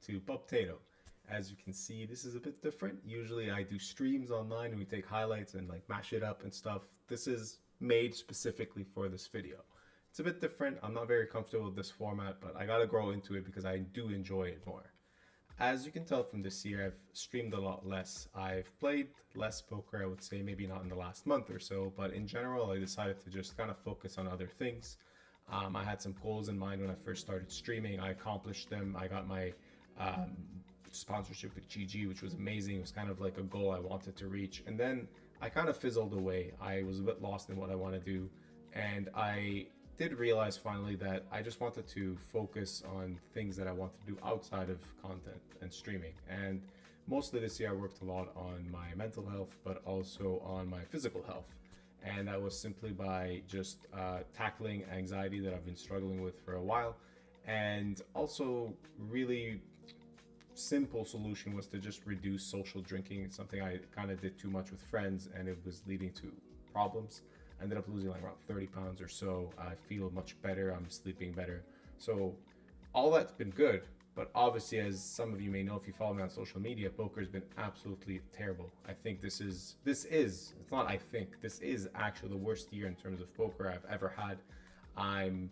to Potato. As you can see, this is a bit different. Usually I do streams online and we take highlights and like mash it up and stuff. This is made specifically for this video. It's a bit different. I'm not very comfortable with this format, but I gotta grow into it because I do enjoy it more. As you can tell from this year, I've streamed a lot less. I've played less poker, I would say, maybe not in the last month or so, but in general, I decided to just kind of focus on other things. I had some goals in mind when I first started streaming. I accomplished them. I got my sponsorship with GG, which was amazing. It was kind of like a goal I wanted to reach. And then I kind of fizzled away. I was a bit lost in what I want to do. And I did realize finally that I just wanted to focus on things that I want to do outside of content and streaming. And mostly this year I worked a lot on my mental health, but also on my physical health. And that was simply by just tackling anxiety that I've been struggling with for a while. And also really simple solution was to just reduce social drinking. It's something I kind of did too much with friends and it was leading to problems. I ended up losing like around 30 pounds or so. I feel much better. I'm sleeping better. So all that's been good. But obviously, as some of you may know, if you follow me on social media, poker has been absolutely terrible. I think this is, it's not I think, this is actually the worst year in terms of poker I've ever had. I'm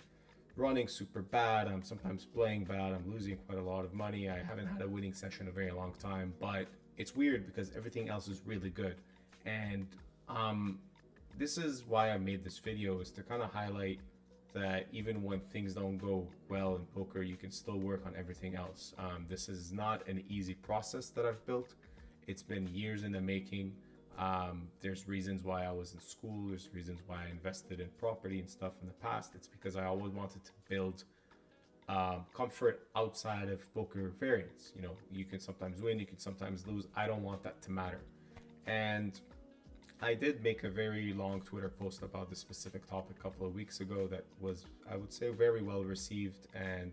running super bad. I'm sometimes playing bad. I'm losing quite a lot of money. I haven't had a winning session in a very long time, but it's weird because everything else is really good. And this is why I made this video, is to kind of highlight that even when things don't go well in poker, you can still work on everything else. This is not an easy process that I've built. It's been years in the making. There's reasons why I was in school. There's reasons why I invested in property and stuff in the past. It's because I always wanted to build comfort outside of poker variance. You know, you can sometimes win, you can sometimes lose. I don't want that to matter. And I did make a very long Twitter post about this specific topic a couple of weeks ago that was, I would say, very well received, and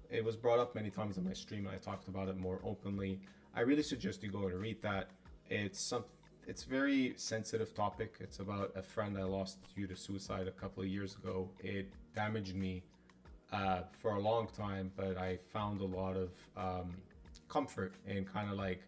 it was brought up many times on my stream and I talked about it more openly. I really suggest you go and read that. It's a very sensitive topic. It's about a friend I lost due to suicide a couple of years ago. It damaged me for a long time, but I found a lot of comfort in kind of like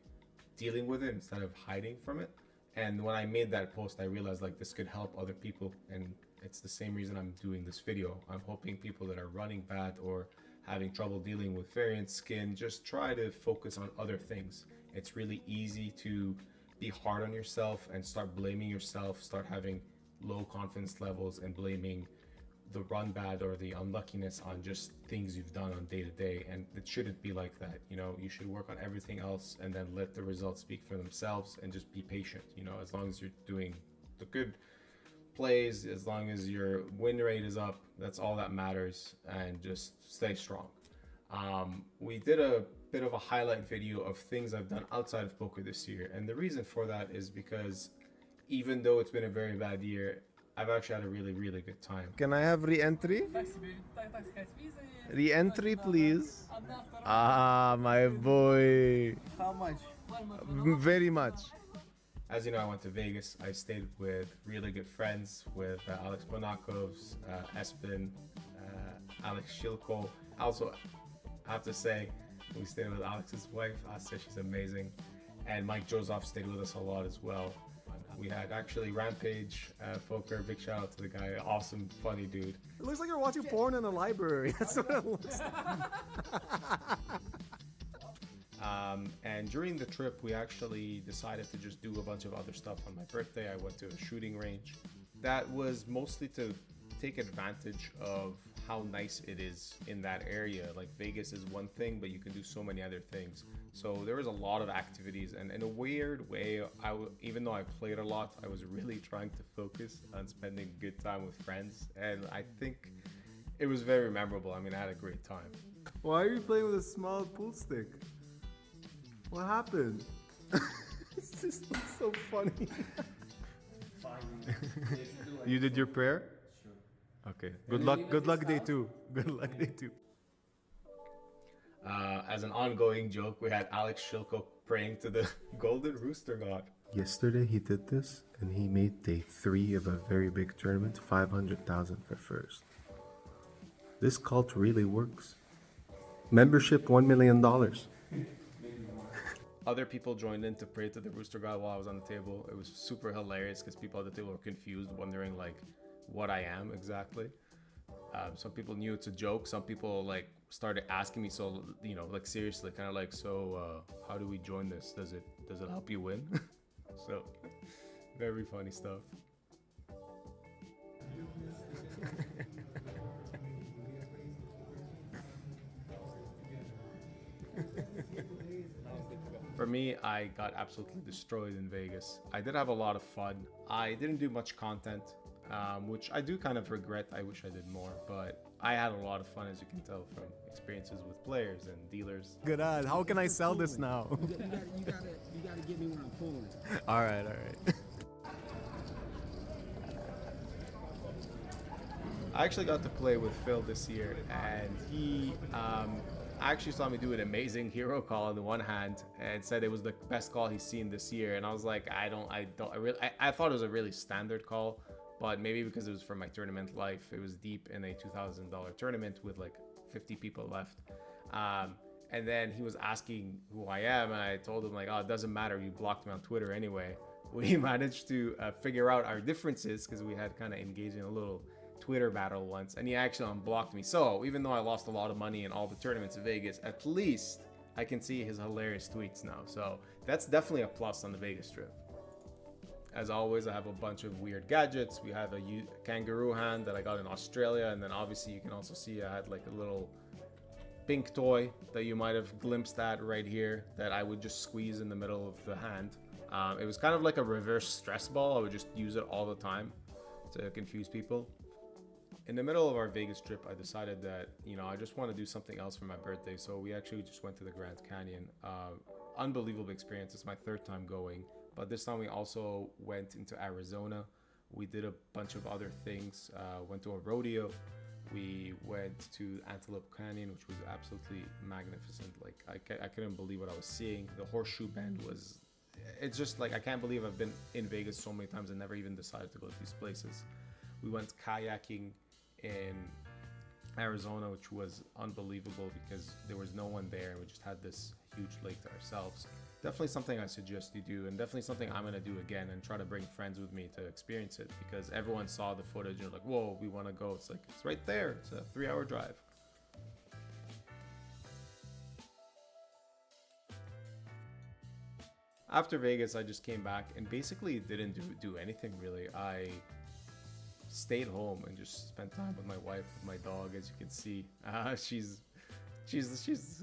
dealing with it instead of hiding from it. And when I made that post, I realized like this could help other people, and it's the same reason I'm doing this video. I'm hoping people that are running bad or having trouble dealing with variance skin, just try to focus on other things. It's really easy to be hard on yourself and start blaming yourself, start having low confidence levels and blaming the run bad or the unluckiness on just things you've done on day to day. And it shouldn't be like that. You know, you should work on everything else and then let the results speak for themselves and just be patient. You know, as long as you're doing the good plays, as long as your win rate is up, that's all that matters, and just stay strong. We did a bit of a highlight video of things I've done outside of poker this year. And the reason for that is because even though it's been a very bad year, I've actually had a really, really good time. Can I have re-entry? Re-entry, please. Ah, my boy. How much? Very much. As you know, I went to Vegas. I stayed with really good friends, with Alex Bonakovs, Espen, Alex Shilko. Also, I have to say, we stayed with Alex's wife, Asya. She's amazing. And Mike Joseph stayed with us a lot as well. We had actually Rampage Poker. Big shout out to the guy. Awesome, funny dude. It looks like you're watching porn in a library. That's what it looks like. And during the trip, we actually decided to just do a bunch of other stuff. On my birthday, I went to a shooting range. That was mostly to take advantage of how nice it is in that area. Like Vegas is one thing, but you can do so many other things. So there was a lot of activities, and in a weird way, even though I played a lot, I was really trying to focus on spending good time with friends, and I think it was very memorable. I mean, I had a great time. Why are you playing with a small pool stick? What happened? It's just so funny. You did your prayer? Sure. Okay. Good luck day two. Good luck day two. As an ongoing joke, we had Alex Shilko praying to the Golden Rooster God. Yesterday he did this, and he made day 3 of a very big tournament, 500,000 for first. This cult really works. Membership $1 million. Other people joined in to pray to the rooster god while I was on the table. It was super hilarious because people at the table were confused, wondering like what I am exactly. Some people knew it's a joke. Some people like started asking me, so you know, like seriously, kind of like, so how do we join this? Does it help you win? So very funny stuff. For me, I got absolutely destroyed in Vegas. I did have a lot of fun. I didn't do much content, which I do kind of regret. I wish I did more, but I had a lot of fun, as you can tell from experiences with players and dealers. Good ad. How can I sell this now? You gotta get me when I'm pulling. All right, all right. I actually got to play with Phil this year, and he actually saw me do an amazing hero call on the one hand, and said it was the best call he's seen this year. And I was like, I thought it was a really standard call, but maybe because it was for my tournament life, it was deep in a $2,000 tournament with like 50 people left. And then he was asking who I am, and I told him like, oh, it doesn't matter, you blocked me on Twitter anyway. We managed to figure out our differences because we had kind of engaged in a little Twitter battle once, and he actually unblocked me. So even though I lost a lot of money in all the tournaments in Vegas, at least I can see his hilarious tweets now. So that's definitely a plus on the Vegas trip. As always, I have a bunch of weird gadgets. We have a kangaroo hand that I got in Australia, and then obviously you can also see I had like a little pink toy that you might have glimpsed at right here that I would just squeeze in the middle of the hand. It was kind of like a reverse stress ball. I would just use it all the time to confuse people. In the middle of our Vegas trip, I decided that, you know, I just want to do something else for my birthday. So we actually just went to the Grand Canyon. Unbelievable experience. It's my third time going. But this time we also went into Arizona. We did a bunch of other things. Went to a rodeo. We went to Antelope Canyon, which was absolutely magnificent. Like, I couldn't believe what I was seeing. The horseshoe bend was... It's just like, I can't believe I've been in Vegas so many times and never even decided to go to these places. We went kayaking in Arizona, which was unbelievable because there was no one there and we just had this huge lake to ourselves. Definitely something I suggest you do, and definitely something I'm gonna do again and try to bring friends with me to experience it, because everyone saw the footage and they're like, whoa, we want to go. It's like, it's right there. It's a 3-hour drive. After Vegas, I just came back and basically didn't do anything really. I stayed home and just spent time with my wife, with my dog. As you can see, she's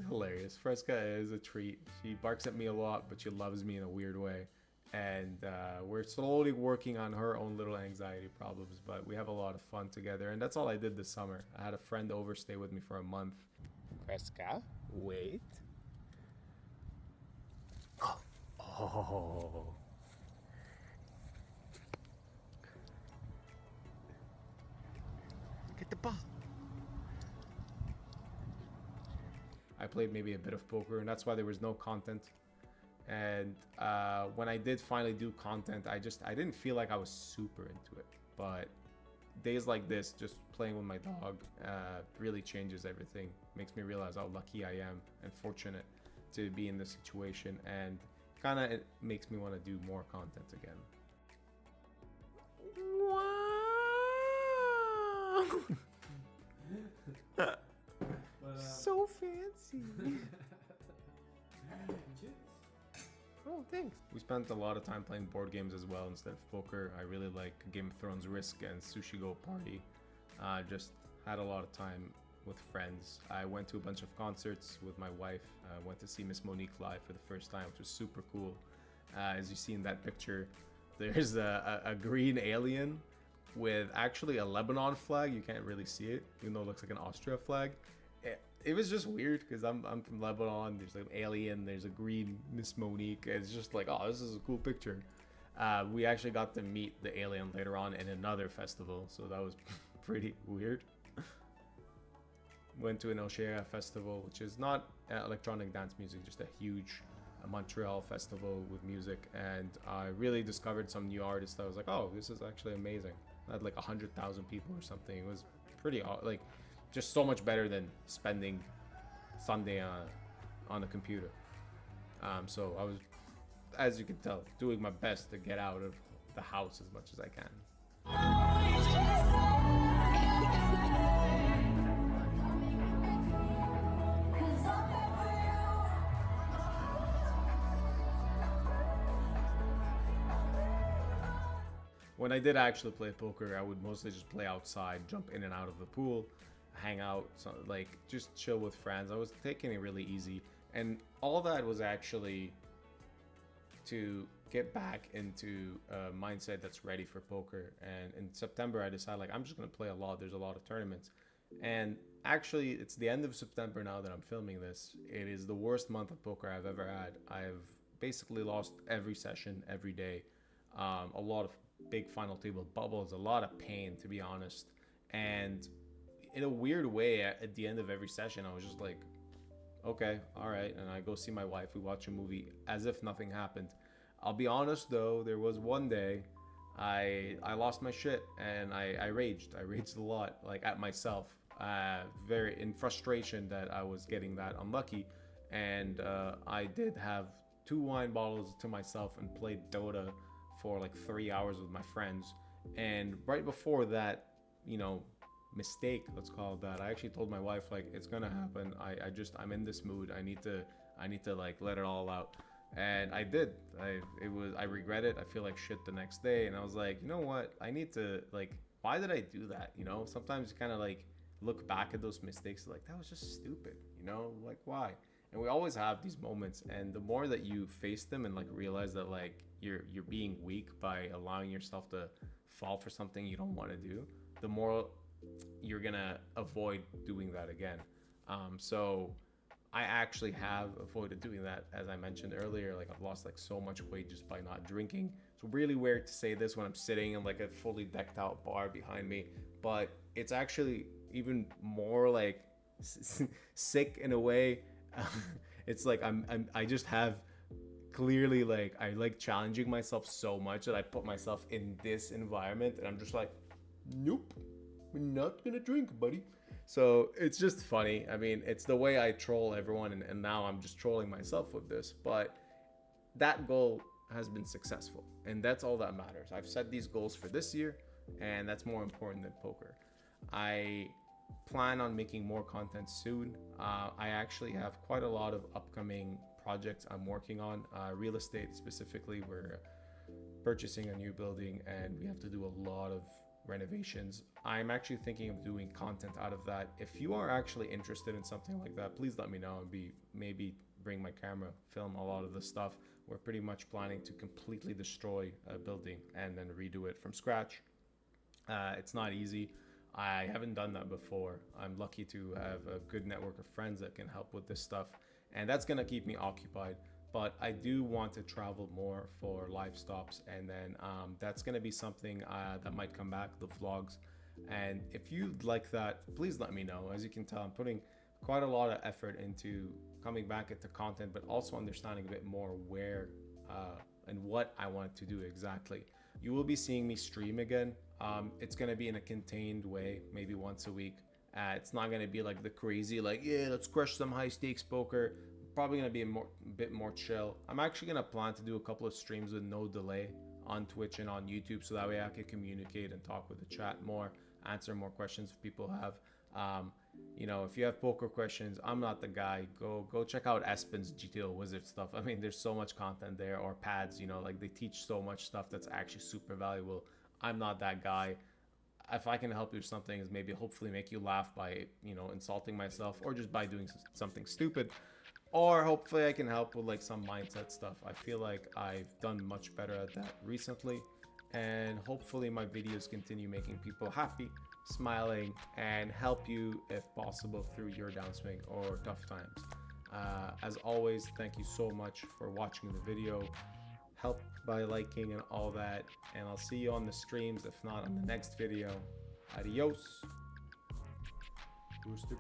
hilarious. Fresca is a treat. She barks at me a lot, but she loves me in a weird way. And we're slowly working on her own little anxiety problems, but we have a lot of fun together. And that's all I did this summer. I had a friend over stay with me for a month. Fresca, wait. Oh. Get the ball. I played maybe a bit of poker, and that's why there was no content. And when I did finally do content, I didn't feel like I was super into it. But days like this, just playing with my dog, really changes everything. Makes me realize how lucky I am and fortunate to be in this situation, and kind of it makes me want to do more content again. Wow. So fancy. Oh, thanks. We spent a lot of time playing board games as well instead of poker. I really like Game of Thrones Risk and Sushi Go Party. Just had a lot of time with friends. I went to a bunch of concerts with my wife. Went to see Miss Monique live for the first time, which was super cool. As you see in that picture, there's a green alien with actually a Lebanon flag. You can't really see it, even though it looks like an Austria flag. It was just weird because I'm from Lebanon. There's like an alien. There's a green Miss Monique. It's just like, oh, this is a cool picture. We actually got to meet the alien later on in another festival, so that was pretty weird. Went to an Oshera festival, which is not electronic dance music, just a huge Montreal festival with music, and I really discovered some new artists. I was like, oh, this is actually amazing. I had like 100,000 people or something. It was pretty like just so much better than spending Sunday on the computer. So I was, as you can tell, doing my best to get out of the house as much as I can. When I did actually play poker, I would mostly just play outside, jump in and out of the pool, hang out, so, like just chill with friends. I was taking it really easy, and all that was actually to get back into a mindset that's ready for poker. And in September, I decided like I'm just gonna play a lot. There's a lot of tournaments, and actually, it's the end of September now that I'm filming this. It is the worst month of poker I've ever had. I've basically lost every session, every day. A lot of big final table bubbles, a lot of pain, to be honest. And in a weird way, at the end of every session, I was just like, okay, all right. And I go see my wife, we watch a movie as if nothing happened. I'll be honest though, there was one day I lost my shit and I raged. I raged a lot, like at myself, very in frustration that I was getting that unlucky. And I did have 2 wine bottles to myself and played Dota for like 3 hours with my friends. And right before that, you know, mistake, let's call it that, I actually told my wife like, it's gonna happen. I'm in this mood. I need to like let it all out. And I did. I regret it. I feel like shit the next day. And I was like, you know what? I need to like, why did I do that? You know, sometimes you kind of like look back at those mistakes like that was just stupid, you know, like why? And we always have these moments, and the more that you face them and like realize that like you're being weak by allowing yourself to fall for something you don't want to do, the more you're gonna avoid doing that again. So I actually have avoided doing that, as I mentioned earlier. Like I've lost like so much weight just by not drinking. It's really weird to say this when I'm sitting in like a fully decked out bar behind me, but it's actually even more like sick in a way. It's like I just have clearly like I like challenging myself so much that I put myself in this environment and I'm just like, nope, we're not gonna drink, buddy. So it's just funny. I mean, it's the way I troll everyone, and now I'm just trolling myself with this. But that goal has been successful, and that's all that matters. I've set these goals for this year, and that's more important than poker. I plan on making more content soon. I actually have quite a lot of upcoming projects I'm working on. Real estate specifically, we're purchasing a new building, and we have to do a lot of renovations. I'm actually thinking of doing content out of that. If you are actually interested in something like that, please let me know and maybe bring my camera, film a lot of the stuff. We're pretty much planning to completely destroy a building and then redo it from scratch. It's not easy. I haven't done that before. I'm lucky to have a good network of friends that can help with this stuff, and that's gonna keep me occupied. But I do want to travel more for live stops, and then that's gonna be something that might come back, the vlogs. And if you'd like that, please let me know. As you can tell, I'm putting quite a lot of effort into coming back into content, but also understanding a bit more where and what I want to do exactly. You will be seeing me stream again. It's gonna be in a contained way, maybe once a week. It's not gonna be like the crazy, like, yeah, let's crush some high stakes poker. Probably gonna be a bit more chill. I'm actually gonna plan to do a couple of streams with no delay on Twitch and on YouTube, so that way I can communicate and talk with the chat more, answer more questions if people have. You know, if you have poker questions, I'm not the guy. Go check out Espen's GTO Wizard stuff. I mean, there's so much content there, or pads, you know, like they teach so much stuff that's actually super valuable. I'm not that guy. If I can help you with something, is maybe hopefully make you laugh by, you know, insulting myself, or just by doing something stupid, or hopefully I can help with like some mindset stuff. I feel like I've done much better at that recently, and hopefully my videos continue making people happy, smiling, and help you if possible through your downswing or tough times. As always, thank you so much for watching the video. Help by liking and all that, and I'll see you on the streams, if not on the next video. Adios. Booster.